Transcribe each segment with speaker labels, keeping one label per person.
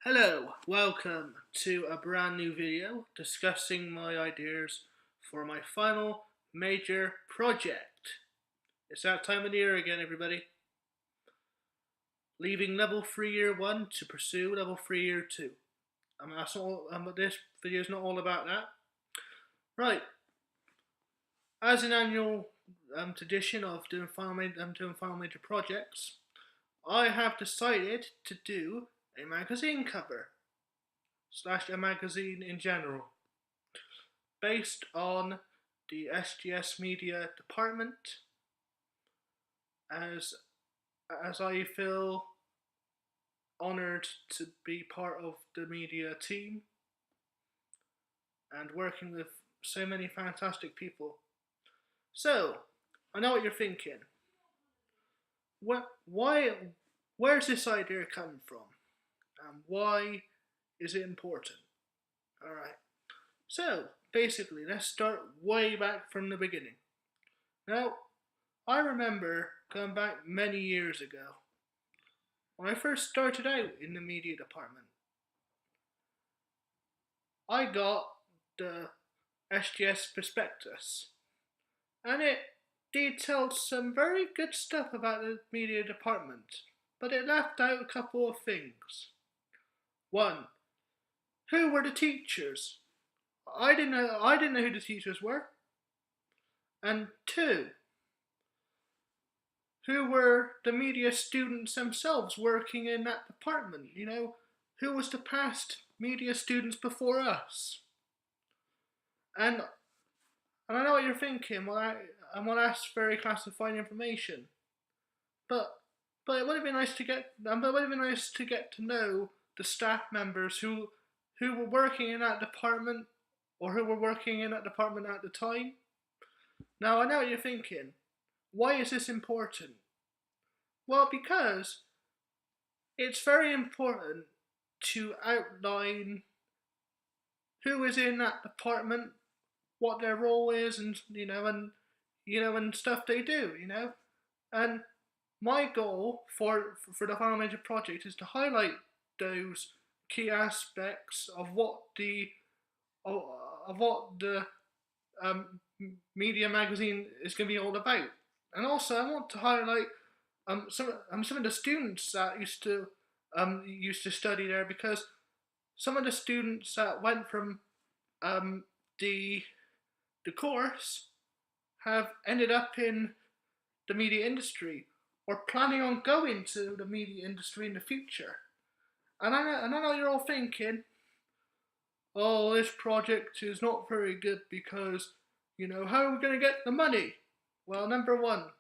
Speaker 1: Hello, welcome to a brand new video discussing my ideas for my final major project. It's that time of the year again, everybody. Leaving level 3 year 1 to pursue level 3 year 2. That's all, but this video is not all about that. Right, as an annual tradition of doing final major projects, I have decided to do a magazine cover / a magazine in general, based on the SGS Media department, as I feel honoured to be part of the media team and working with so many fantastic people. So, I know what you're thinking. Where's this idea coming from? And why is it important? Alright, so basically, let's start way back from the beginning. Now, I remember going back many years ago, when I first started out in the media department. I got the SGS prospectus, and it detailed some very good stuff about the media department, but it left out a couple of things. One, who were the teachers? I didn't know who the teachers were. And two, who were the media students themselves working in that department? Who was the past media students before us? And I know what you're thinking. Well, that's very classified information. But it would have been nice to get. To know the staff members who were working in that department, or who were working in that department at the time. Now, I know what you're thinking. Why is this important? Well, because it's very important to outline who is in that department, what their role is, and stuff they do. And my goal for the final major project is to highlight those key aspects of what the media magazine is going to be all about. And also, I want to highlight some of the students that used to study there, because some of the students that went from the course have ended up in the media industry, or planning on going to the media industry in the future. And I know you're all thinking, oh, this project is not very good because, how are we going to get the money? Well, number one,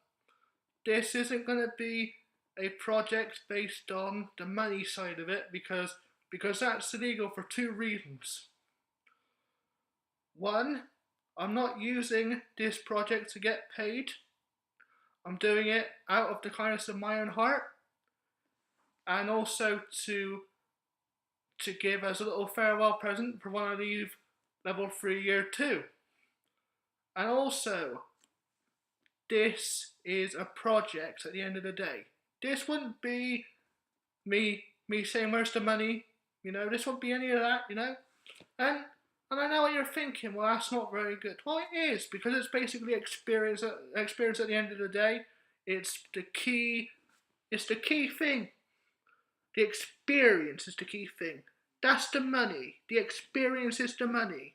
Speaker 1: this isn't going to be a project based on the money side of it, because that's illegal for two reasons. One, I'm not using this project to get paid. I'm doing it out of the kindness of my own heart, and also to give as a little farewell present for when I leave level 3 year 2. And also, this is a project at the end of the day. This wouldn't be me saying where's the money, this won't be any of that, And I know what you're thinking, well, that's not very good. Well, it is, because it's basically experience at the end of the day. It's the key thing. The experience is the key thing. That's the money. The experience is the money.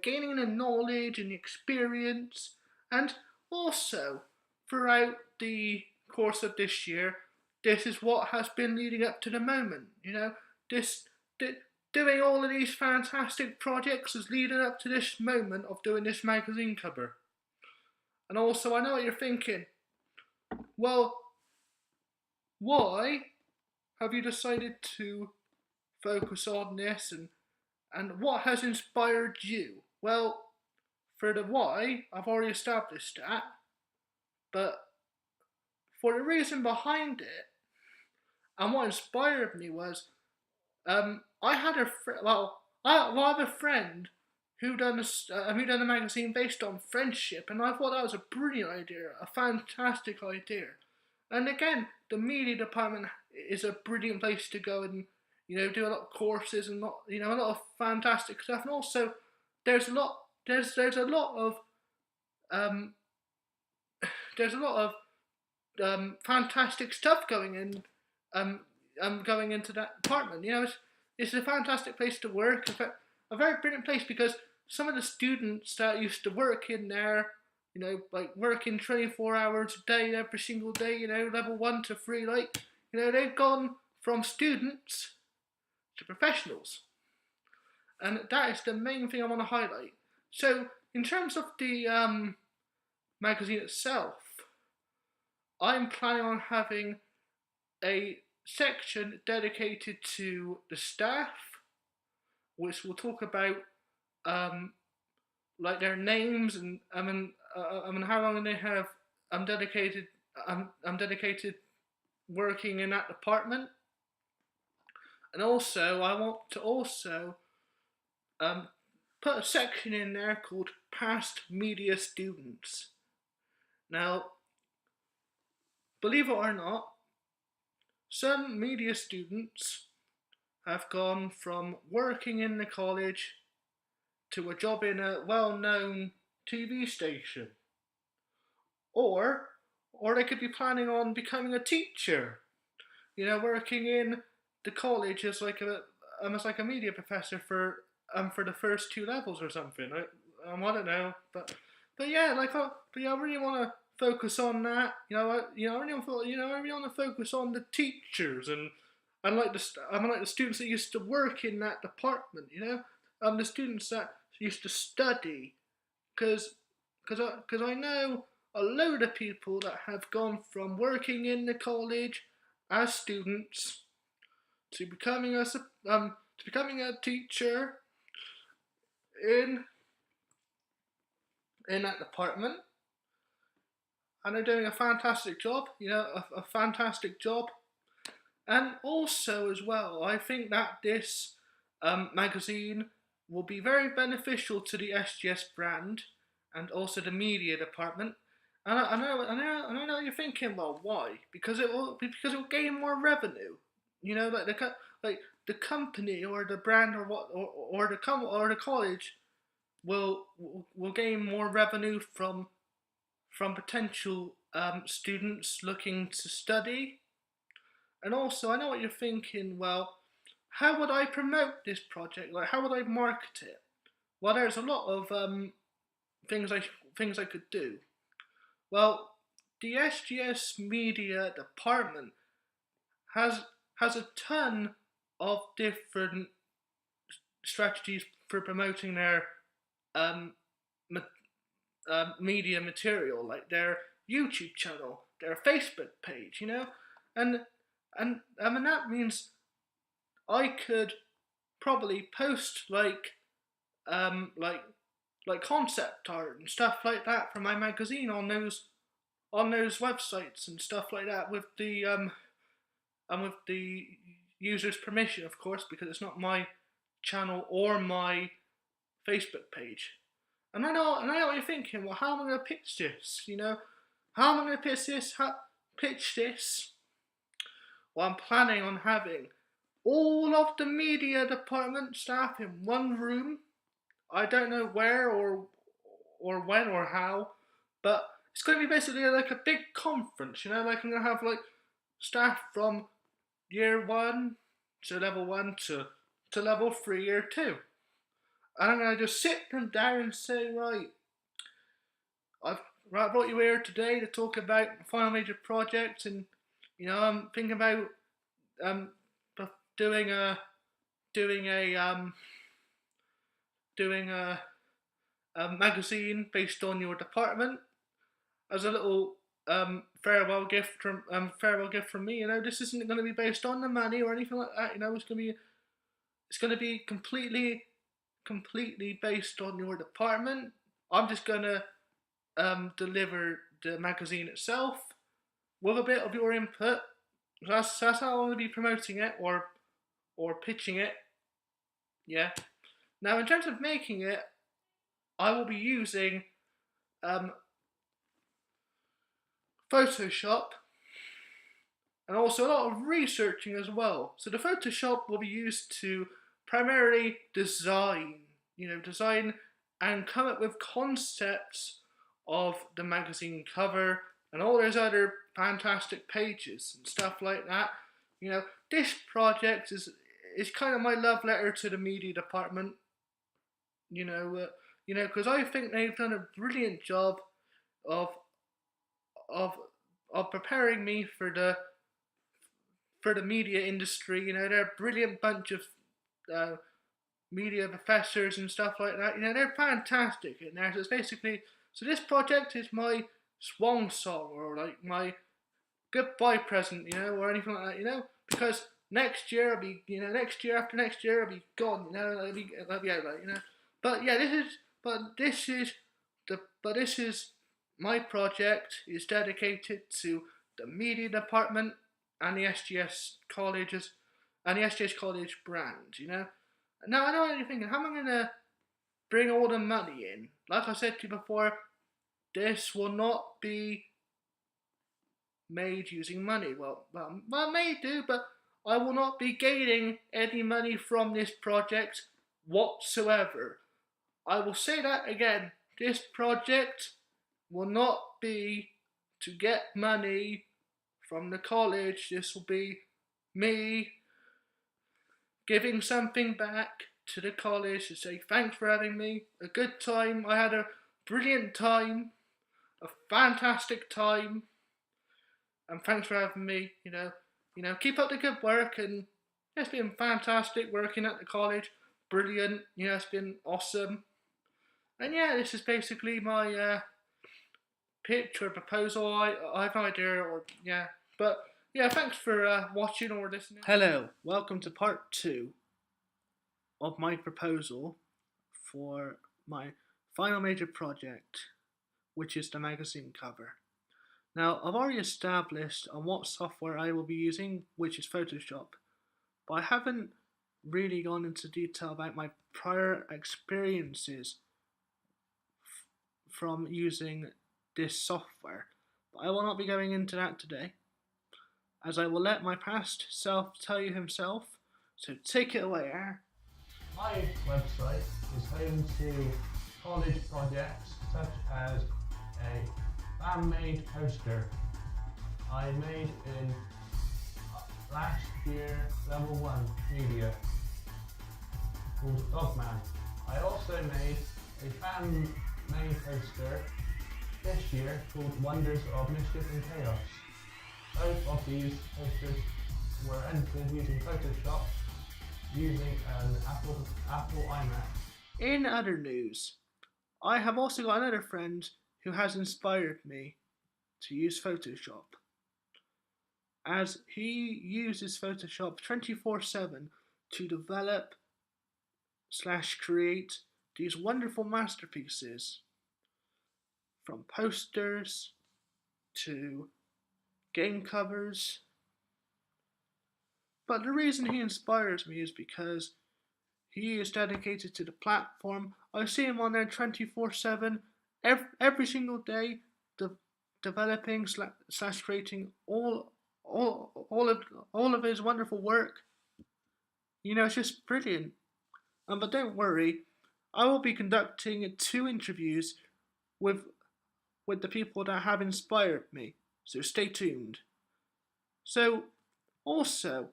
Speaker 1: Gaining the knowledge and the experience. And also, throughout the course of this year, this is what has been leading up to the moment. Doing all of these fantastic projects is leading up to this moment of doing this magazine cover. And also, I know what you're thinking. Well, why have you decided to focus on this, and what has inspired you? Well, for the why, I've already established that, but for the reason behind it, and what inspired me was, I have a friend who done a magazine based on friendship, and I thought that was a brilliant idea, a fantastic idea. And again, the media department is a brilliant place to go and do a lot of courses and a lot of fantastic stuff. And also, there's a lot there's a lot of um, there's a lot of fantastic stuff um, going into that department. It's a fantastic place to work. In fact, a very brilliant place because some of the students that used to work in there, like working 24 hours a day every single day, level 1 to 3, like, they've gone from students to professionals. And that is the main thing I want to highlight. So, in terms of the magazine itself, I'm planning on having a section dedicated to the staff, which will talk about like their names and how long they have dedicated dedicated working in that department. And also, I want to also put a section in there called past media students. Now, believe it or not, some media students have gone from working in the college to a job in a well-known TV station. Or they could be planning on becoming a teacher, working in the college as like a media professor for the first 2 levels or something. I don't know, but yeah, I really want to focus on that. I really want to focus on the teachers and like the students that used to work in that department. The students that used to study, because I know a load of people that have gone from working in the college as students to becoming a teacher in that department, and they're doing a fantastic job. A fantastic job. And also, as well, I think that this magazine will be very beneficial to the SGS brand and also the media department. And I know you're thinking, well, why? Because it will gain more revenue. Like the company or the brand or the college will gain more revenue from potential students looking to study. And also, I know what you're thinking. Well, how would I promote this project? Like, how would I market it? Well, there's a lot of things I could do. Well, the SGS Media Department has a ton of different strategies for promoting their media material, like their YouTube channel, their Facebook page, and that means I could probably post like concept art and stuff like that for my magazine on those websites and stuff like that with the user's permission, of course, because it's not my channel or my Facebook page. And I know what you're thinking. Well, how am I going to pitch this? How am I going to pitch this? Well, I'm planning on having all of the media department staff in one room. I don't know where or when or how, but it's going to be basically like a big conference. Like I'm going to have like staff from year 1 to level 1 to level 3 year 2. And I'm going to just sit them down and say, right, I've brought you here today to talk about final major projects, and I'm thinking about doing a magazine based on your department as a little farewell gift from me. This isn't going to be based on the money or anything like that. It's going to be completely based on your department. I'm just going to deliver the magazine itself with a bit of your input. That's how I'm going to be promoting it or pitching it. Yeah. Now, in terms of making it, I will be using Photoshop and also a lot of researching as well. So the Photoshop will be used to primarily design and come up with concepts of the magazine cover and all those other fantastic pages and stuff like that. This project is kind of my love letter to the media department. Because I think they've done a brilliant job of of of preparing me for the media industry. They're a brilliant bunch of uh, media professors and stuff like that. They're fantastic in there. So it's basically, so this project is my swan song, or like my goodbye present, or anything like that, because next year I'll be, next year after next year I'll be gone, I'll be out, like. But yeah, this is my project is dedicated to the media department and the SGS colleges and the SGS college brand. Now I know what you're thinking. How am I gonna bring all the money in? Like I said to you before, this will not be made using money. Well, I may do, but I will not be gaining any money from this project whatsoever. I will say that again. This project will not be to get money from the college. This will be me giving something back to the college to say thanks for having me. A good time. I had a brilliant time, a fantastic time, and thanks for having me. Keep up the good work, and it's been fantastic working at the college. Brilliant. It's been awesome. And yeah, this is basically my pitch or proposal. I have no idea, or yeah, but yeah, thanks for watching or listening. Hello, welcome to part 2 of my proposal for my final major project, which is the magazine cover. Now, I've already established on what software I will be using, which is Photoshop, but I haven't really gone into detail about my prior experiences from using this software. But I will not be going into that today, as I will let my past self tell you himself. So take it away, Aaron.
Speaker 2: My website is home to college projects such as a fan-made poster I made in last year level 1 media called Dogman. I also made a fan-made poster this year called Wonders of Mischief and Chaos. Both of these posters were edited using Photoshop using an Apple iMac.
Speaker 1: In other news, I have also got another friend who has inspired me to use Photoshop, as he uses Photoshop 24/7 to develop / create these wonderful masterpieces, from posters to game covers. But the reason he inspires me is because he is dedicated to the platform. I see him on there 24/7, every single day, developing / creating all of his wonderful work. It's just brilliant. But don't worry, I will be conducting 2 interviews with the people that have inspired me. So stay tuned. So also,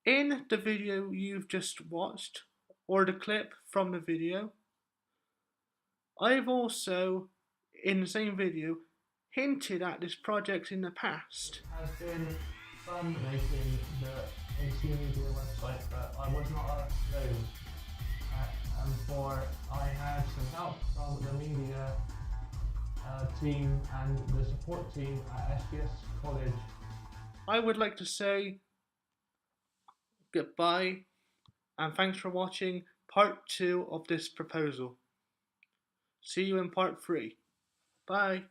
Speaker 1: in the video you've just watched, or the clip from the video, I've also, in the same video, hinted at this project in the past.
Speaker 2: It has been fun making the AC Media website, but I was not alone. I had some help from the media team and the support team at SGS College.
Speaker 1: I would like to say goodbye, and thanks for watching part 2 of this proposal. See you in part 3. Bye.